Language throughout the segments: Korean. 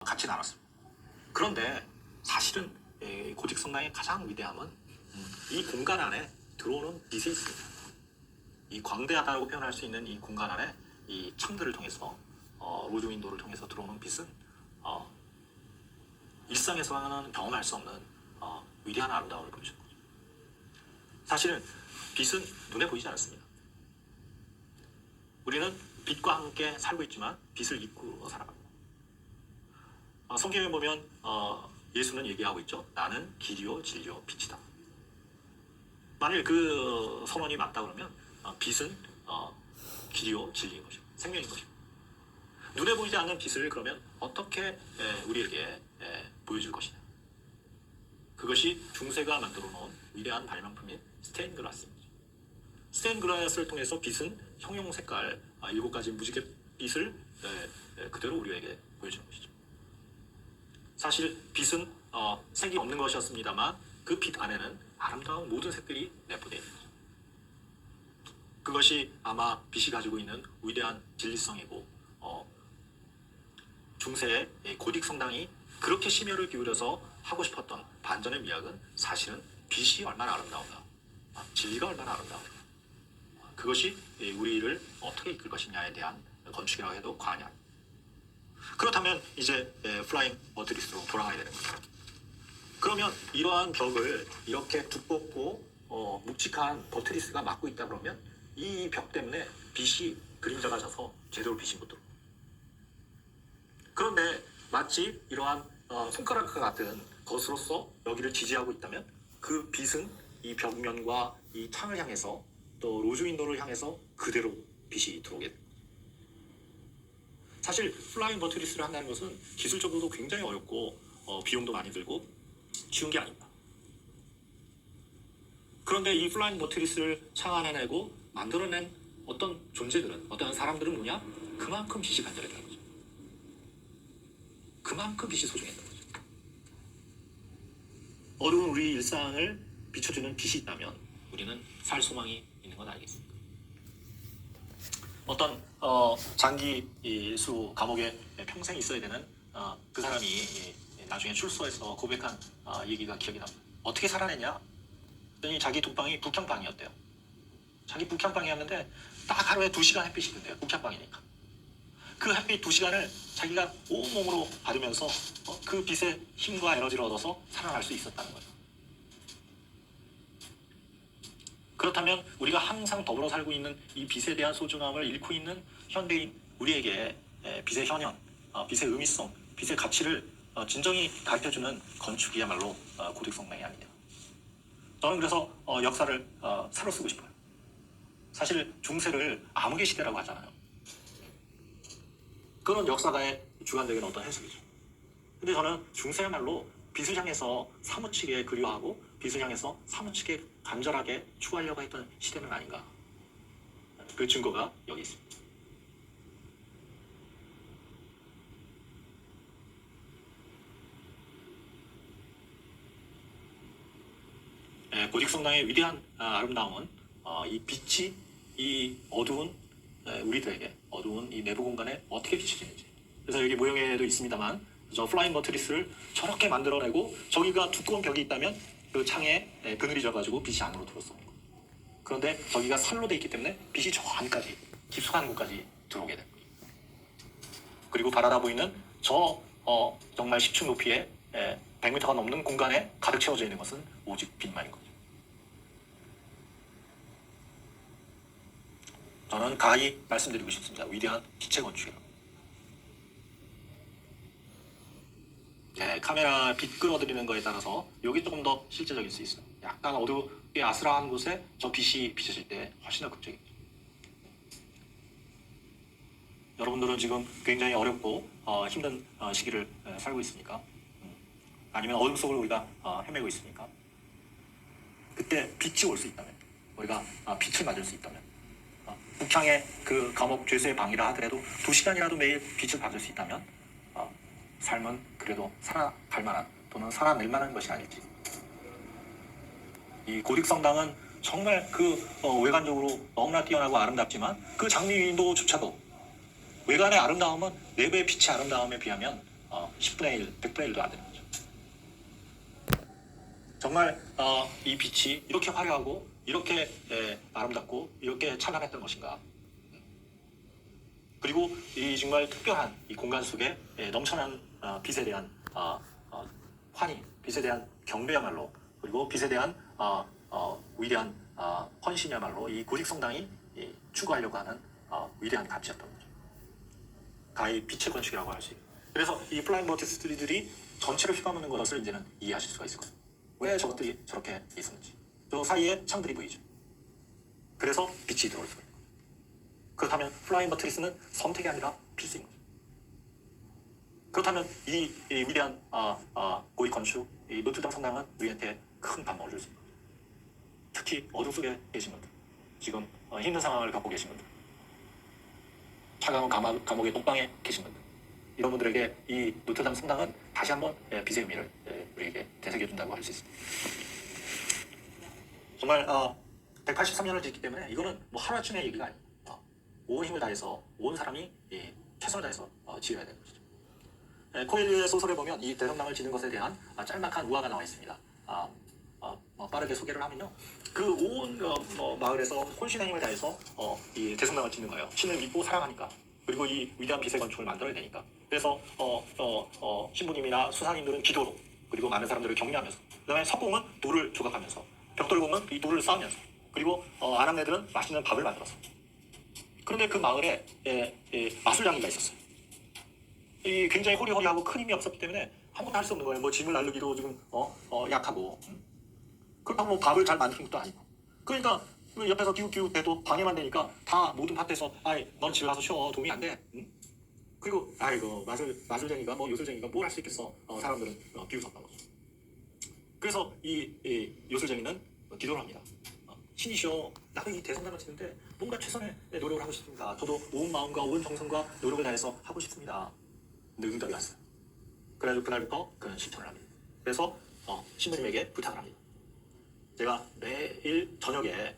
같이 나눴습니다. 그런데 사실은 고직 성당의 가장 위대함은 이 공간 안에 들어오는 빛에 있습니다. 이 광대하다고 표현할 수 있는 이 공간 안에 이 창들을 통해서 로즈 윈도우를 통해서 들어오는 빛은 일상에서는 경험할 수 없는 위대한 아름다움을 보여주는 거죠. 사실은 빛은 눈에 보이지 않습니다. 우리는 빛과 함께 살고 있지만 빛을 잊고 살아갑니다. 성경에 보면 예수는 얘기하고 있죠. 나는 길이요 진리요 빛이다. 만일 그 선언이 맞다 그러면 빛은 길이요 진리인 것이고 생명인 것이고, 눈에 보이지 않는 빛을 그러면 어떻게 우리에게 보여줄 것이냐. 그것이 중세가 만들어 놓은 위대한 발명품인 스테인 글라스입니다. 스테인 글라스를 통해서 빛은 형용 색깔 7가지 무지개 빛을 그대로 우리에게 보여주는 것이죠. 사실 빛은 색이 없는 것이었습니다만 그 빛 안에는 아름다운 모든 색들이 내포되어 있는 거죠. 그것이 아마 빛이 가지고 있는 위대한 진리성이고, 중세의 고딕 성당이 그렇게 심혈을 기울여서 하고 싶었던 반전의 미학은 사실은 빛이 얼마나 아름다운가, 진리가 얼마나 아름다운가, 그것이 우리를 어떻게 이끌 것이냐에 대한 건축이라고 해도 과언이 아닙니다. 그렇다면 이제 플라잉 버트리스로 돌아가야 되는 거죠. 그러면 이러한 벽을 이렇게 두껍고 묵직한 버트리스가 막고 있다 그러면 이 벽 때문에 빛이 그림자가 져서 제대로 빛이 못 들어옵니다. 그런데 마치 이러한 손가락과 같은 것으로서 여기를 지지하고 있다면 그 빛은 이 벽면과 이 창을 향해서 또 로즈 윈도우를 향해서 그대로 빛이 들어오게 됩니다. 사실 플라잉 버트리스를 한다는 것은 기술적으로도 굉장히 어렵고 비용도 많이 들고 쉬운 게 아닙니다. 그런데 이 플라잉 버트리스를 창안해내고 만들어낸 어떤 존재들은, 어떤 사람들은 뭐냐? 그만큼 빛이 간절했다는 거죠. 그만큼 빛이 소중했다는 거죠. 어두운 우리 일상을 비춰주는 빛이 있다면 우리는 살 소망이 있는 건 알겠습니다. 어떤 장기 수 감옥에 평생 있어야 되는 그 사람이 나중에 출소해서 고백한 얘기가 기억이 납니다. 어떻게 살아냈냐? 그랬더니 자기 독방이 북향방이었대요. 자기 북향방이었는데 딱 하루에 2시간 햇빛이 든대요. 북향방이니까. 그 햇빛 2시간을 자기가 온몸으로 받으면서 그 빛의 힘과 에너지를 얻어서 살아날 수 있었다는 거죠. 그렇다면 우리가 항상 더불어 살고 있는 이 빛에 대한 소중함을 잃고 있는 현대인 우리에게 빛의 현현, 빛의 의미성, 빛의 가치를 진정히 가르쳐주는 건축이야말로 고딕 성당이 아니냐. 저는 그래서 역사를 새로 쓰고 싶어요. 사실 중세를 암흑의 시대라고 하잖아요. 그런 역사가의 주관적인 어떤 해석이죠. 근데 저는 중세야말로 빛을 향해서 사무치게 그리워하고 빛을 향해서 사무치게 간절하게 추구하려고 했던 시대는 아닌가. 그 증거가 여기 있습니다. 고딕 성당의 위대한 아름다움은 이 빛이 이 어두운 우리들에게 어두운 이 내부 공간에 어떻게 비춰지는지. 그래서 여기 모형에도 있습니다만 저 플라잉 버트리스를 저렇게 만들어내고 저기가 두꺼운 벽이 있다면 그 창에 그늘이 져가지고 빛이 안으로 들어오는 거예요. 그런데 저기가 살로 돼 있기 때문에 빛이 저 안까지 깊숙한 곳까지 들어오게 됩니다. 그리고 바라다 보이는 저 정말 10층 높이의 100m가 넘는 공간에 가득 채워져 있는 것은 오직 빛만인 거죠. 저는 가히 말씀드리고 싶습니다. 위대한 빛의 건축이라고. 카메라 빛 끌어들이는 거에 따라서 여기 조금 더 실제적일 수 있어요. 약간 어둡게 아스라한 곳에 저 빛이 비춰질 때 훨씬 더 극적이죠. 여러분들은 지금 굉장히 어렵고 힘든 시기를 살고 있습니까? 아니면 어둠 속을 우리가 헤매고 있습니까? 그때 빛이 올 수 있다면, 우리가 빛을 맞을 수 있다면, 북향의 그 감옥 죄수의 방이라 하더라도 2시간이라도 매일 빛을 받을 수 있다면 삶은 그래도 살아갈 만한 또는 살아낼 만한 것이 아닐지. 이 고딕 성당은 정말 그 외관적으로 너무나 뛰어나고 아름답지만 그 장미 윈도우조차도 외관의 아름다움은 내부의 빛의 아름다움에 비하면 10분의 1, 100분의 1도 안 되는 거죠. 정말 이 빛이 이렇게 화려하고 이렇게 아름답고 이렇게 찬란했던 것인가. 그리고 이 정말 특별한 이 공간 속에 넘쳐난 빛에 대한 환희, 빛에 대한 경배야말로, 그리고 빛에 대한 위대한 헌신이야말로 이 고직 성당이 추구하려고 하는 위대한 가치였던 거죠. 가히 빛의 건축이라고 할 수 있는. 그래서 이 플라잉 버티스들이 전체를 휘감는 것을 이제는 이해하실 수가 있을 거예요. 왜 저것들이 저렇게 있었는지. 저 사이에 창들이 보이죠. 그래서 빛이 들어올 수가 있는 거예요. 그렇다면 플라잉 버티스는 선택이 아니라 필수인 거죠. 그렇다면 이 위대한 고위 건축, 이 노트담 성당은 우리한테 큰 반응을 줄 수 있는 거죠. 특히 어둠 속에 계신 분들, 지금 힘든 상황을 겪고 계신 분들, 차가운 감옥의 독방에 계신 분들, 이런 분들에게 이 노트담 성당은 다시 한번 빛의 의미를 우리에게 되새겨준다고 할 수 있습니다. 정말 183년을 짓기 때문에 이거는 뭐 하루아침의 얘기가 아니에요. 온 힘을 다해서 온 사람이 최선을 다해서 지어야 되는 것이죠. 코엘류의 소설에 보면 이 대성당을 짓는 것에 대한 짤막한 우화가 나와 있습니다. 빠르게 소개를 하면요, 그 온 마을에서 혼신의 힘을 다해서 이 대성당을 짓는 거예요. 신을 믿고 사랑하니까. 그리고 이 위대한 빛의 건축을 만들어야 되니까. 그래서 신부님이나 수사님들은 기도로, 그리고 많은 사람들을 격려하면서, 그다음에 석공은 돌을 조각하면서, 벽돌공은 이 돌을 쌓으면서, 그리고 아람네들은 맛있는 밥을 만들어서. 그런데 그 마을에 마술장이가 있었어요. 이 굉장히 호리호리하고 큰 힘이 없었기 때문에 아무것도 할 수 없는 거예요. 뭐 짐을 나르기도 지금 약하고, 그렇다고 뭐 밥을 잘 만드는 것도 아니고. 그러니까 옆에서 기웃기웃대도 방해만 되니까 다 모든 밭에서 넌 집에 가서 쉬어, 도움이 안 돼. 응? 그리고 아이고 마술쟁이가 뭐 요술쟁이가 뭘 할 수 있겠어. 사람들은 비웃었던 거죠. 그래서 이 요술쟁이는 기도를 합니다. 신이시여, 나도 이 대성당을 짓는데 뭔가 최선의 노력을 하고 싶습니다. 저도 온 마음과 온 정성과 노력을 다해서 하고 싶습니다. 근데 응답이 왔어요. 그래가지고 그날부터 그는 실천을 합니다. 그래서 신부님에게 부탁을 합니다. 제가 매일 저녁에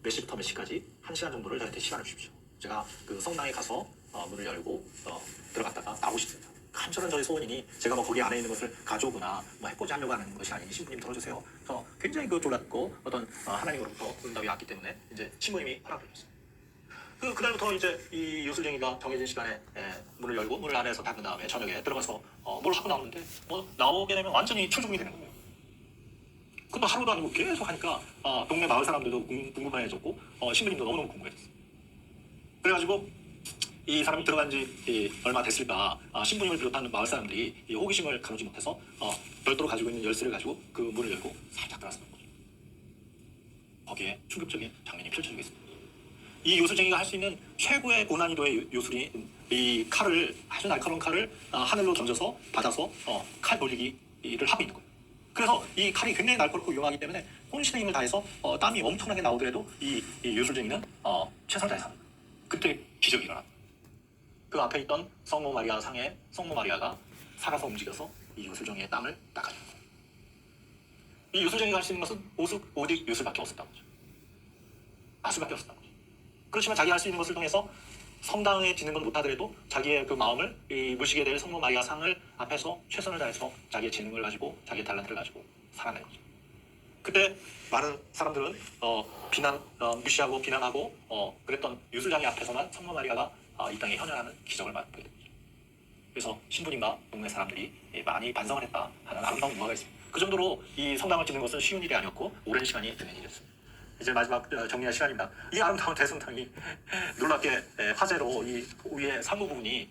몇 시부터 몇 시까지 1시간 정도를 저한테 시간을 주십시오. 제가 그 성당에 가서 문을 열고 들어갔다가 나오고 싶습니다. 간절한 저의 소원이니 제가 뭐 거기 안에 있는 것을 가져오거나 뭐 해보지 하려고 하는 것이 아니니 신부님 들어주세요. 그래서 굉장히 그 졸랐고 어떤 하나님으로부터 응답이 왔기 때문에 이제 신부님이 허락을 줬어요. 그날부터 이제 이 요술쟁이가 정해진 시간에 문을 열고 문을 안에서 닫은 다음에 저녁에 들어가서 뭘 하고 나오는데 뭐 나오게 되면 완전히 출중이 되는 거예요. 그것도 하루도 아니고 계속 하니까 동네 마을 사람들도 궁금해졌고 신부님도 너무너무 궁금해졌어요. 그래가지고 이 사람이 들어간 지 얼마 됐을까, 신부님을 비롯한 마을 사람들이 이 호기심을 가누지 못해서 별도로 가지고 있는 열쇠를 가지고 그 문을 열고 살짝 들어갔던 거죠. 거기에 충격적인 장면이 펼쳐지고 있습니다. 이 요술쟁이가 할 수 있는 최고의 고난이도의 요술이 이 칼을, 아주 날카로운 칼을 하늘로 던져서 받아서 칼 돌리기를 하고 있는 거예요. 그래서 이 칼이 굉장히 날카롭고 위험하기 때문에 혼신의 힘을 다해서 땀이 엄청나게 나오더라도 이 요술쟁이는 최선을 다해서 합니다. 그때 기적이 일어납니다. 그 앞에 있던 성모 마리아 상에 성모 마리아가 살아서 움직여서 이 요술쟁이의 땀을 닦아줍니다. 이 요술쟁이가 할 수 있는 것은 오직 요술밖에 없었던 거죠. 마술밖에 없었던 거죠. 그렇지만 자기 할 수 있는 것을 통해서 성당에 짓는 건 못하더라도 자기의 그 마음을 이 모시게 될 성모 마리아 상을 앞에서 최선을 다해서 자기의 재능을 가지고 자기의 탤런트를 가지고 살아낸 거죠. 그때 많은 사람들은 무시하고 비난하고 그랬던 요술장의 앞에서만 성모 마리아가 이 땅에 현현하는 기적을 맛보게 됩니다. 그래서 신부님과 동네 사람들이 많이 반성을 했다 하는 아름다운 유화가 있습니다. 그 정도로 이 성당을 짓는 것은 쉬운 일이 아니었고 오랜 시간이 드는 일이었습니다. 이제 마지막 정리할 시간입니다. 이 아름다운 대성당이 놀랍게 화재로 이 위에 상부 부분이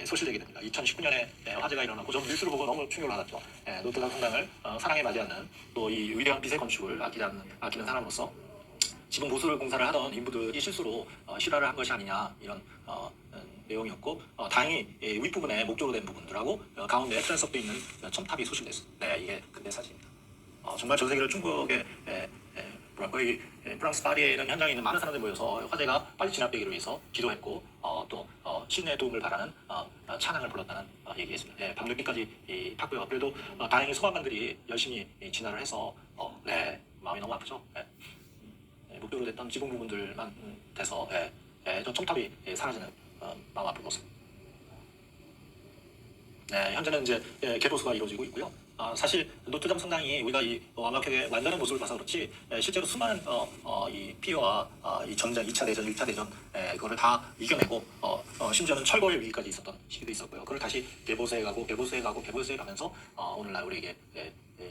소실되게 됩니다. 2019년에 화재가 일어나고 저는 뉴스를 보고 너무 충격을 받았죠. 노트담 성당을 사랑에 맞지 않는 또 이 위대한 빛의 건축을 아끼는 사람으로서 지금 보수 공사를 하던 인부들이 실수로 실화를 한 것이 아니냐 이런 내용이었고 다행히 윗부분에 목조로 된 부분들하고 가운데 트랜스업도 있는 첨탑이 소실됐어요. 네, 이게 근대 사진입니다. 정말 전 세계를 충격에 거의 프랑스 파리에 있는 현장에 있는 많은 사람들이 모여서 화재가 빨리 진압되기를 위해서 기도했고 또 신의 도움을 바라는 찬양을 불렀다는 얘기했습니다. 밤늦게까지 탔고요. 그래도 다행히 소방관들이 열심히 진화를 해서 마음이 너무 아프죠. 목표로 됐던 지붕 부분들만 돼서 저 첨탑이 사라지는 마음 아픈 모습. 네, 현재는 이제 개보수가 이루어지고 있고요. 사실 노트담 성당이 우리가 이 완벽하게 완전한 모습을 봐서 그렇지 실제로 수많은 이 피해와 이 전쟁, 2차 대전, 1차 대전 그거를 다 이겨내고 심지어는 철거의 위기까지 있었던 시기도 있었고요. 그걸 다시 개보수에 가고 개보수에 가고 개보수에 가면서 오늘날 우리에게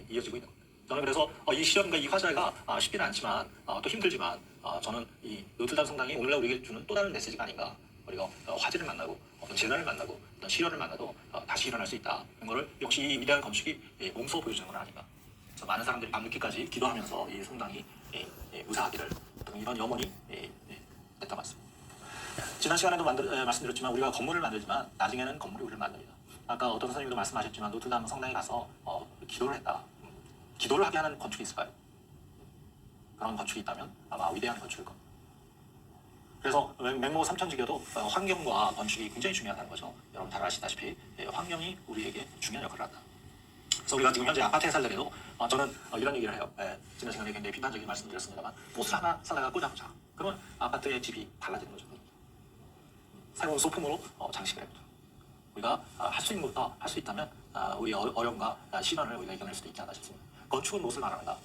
이어지고 있는 겁니다. 저는 그래서 이 시련과 이 화자가 쉽지는 않지만 또 힘들지만 저는 이 노트담 성당이 오늘날 우리에게 주는 또 다른 메시지가 아닌가. 우리가 화제를 만나고 어떤 재난을 만나고 어떤 시련을 만나도 다시 일어날 수 있다. 이런 거를 역시 이 위대한 건축이 몸소 보여주는 건 아닌가. 그래서 많은 사람들이 밤늦게까지 기도하면서 이 성당이 무사하기를 이런 염원이 했던 것 같습니다. 지난 시간에도 말씀드렸지만 우리가 건물을 만들지만 나중에는 건물이 우리를 만듭니다. 아까 어떤 선생님도 말씀하셨지만 노트담 성당에 가서 기도를 했다. 기도를 하게 하는 건축이 있을까요? 그런 건축이 있다면 아마 위대한 건축일 겁니다. 그래서 맹모 삼천지교도 환경과 건축이 굉장히 중요하다는 거죠. 여러분 잘 아시다시피 환경이 우리에게 중요한 역할을 한다. 그래서 우리가 지금 현재 아파트에 살더라도 저는 이런 얘기를 해요. 지난 시간에 굉장히 비판적인 말씀을 드렸습니다만 옷을 하나 사다가 꽂아보자. 그러면 아파트의 집이 달라지는 거죠. 새로운 소품으로 장식을 해보자. 우리가 할 수 있는 것부터 할 수 있다면 우리 어려움과 시련을 우리가 이겨낼 수도 있지 않나 싶습니다. 건축은 무엇을 말합니다.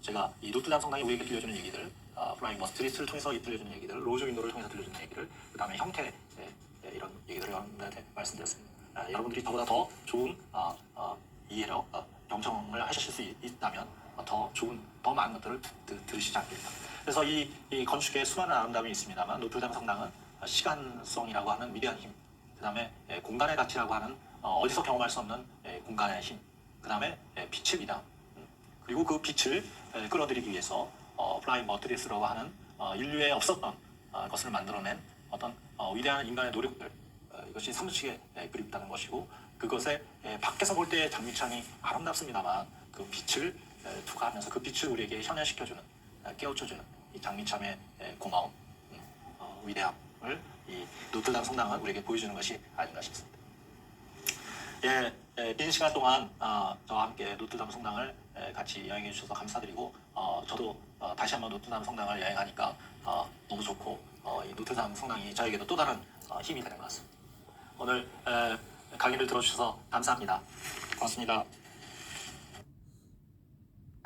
제가 이 노트담 성당이 우리에게 들려주는 얘기들, 플라잉 머스트리트를 통해서 들려주는 얘기들, 로즈 윈도를 통해서 들려주는 얘기들, 그 다음에 형태 이런 얘기들을 여러분들한테 말씀드렸습니다. 여러분들이 저보다 더 좋은 이해력, 경청을 하실 수 있다면 더 좋은, 더 많은 것들을 들으시지 않겠나. 그래서 이 건축에 수많은 아름다움이 있습니다만 노트담 성당은 시간성이라고 하는 위대한 힘, 그 다음에 공간의 가치라고 하는 어디서 경험할 수 없는 공간의 힘, 그 다음에 빛의 위대함, 그리고 그 빛을 끌어들이기 위해서 플라잉 머트리스라고 하는 인류에 없었던 것을 만들어낸 어떤 위대한 인간의 노력들, 이것이 사무치게 그립다는 것이고, 그것에 밖에서 볼 때 장미창이 아름답습니다만 그 빛을 투과하면서 그 빛을 우리에게 현현시켜주는, 깨우쳐주는 이 장미참의 고마움, 위대함을 이 노트담 성당은 우리에게 보여주는 것이 아닌가 싶습니다. 긴 시간 동안 저와 함께 노트담 성당을 같이 여행해 주셔서 감사드리고, 저도 다시 한번 노트담 성당을 여행하니까 너무 좋고, 이 노트담 성당이 저에게도 또 다른 힘이 되는 것 같습니다. 오늘 강의를 들어주셔서 감사합니다. 고맙습니다.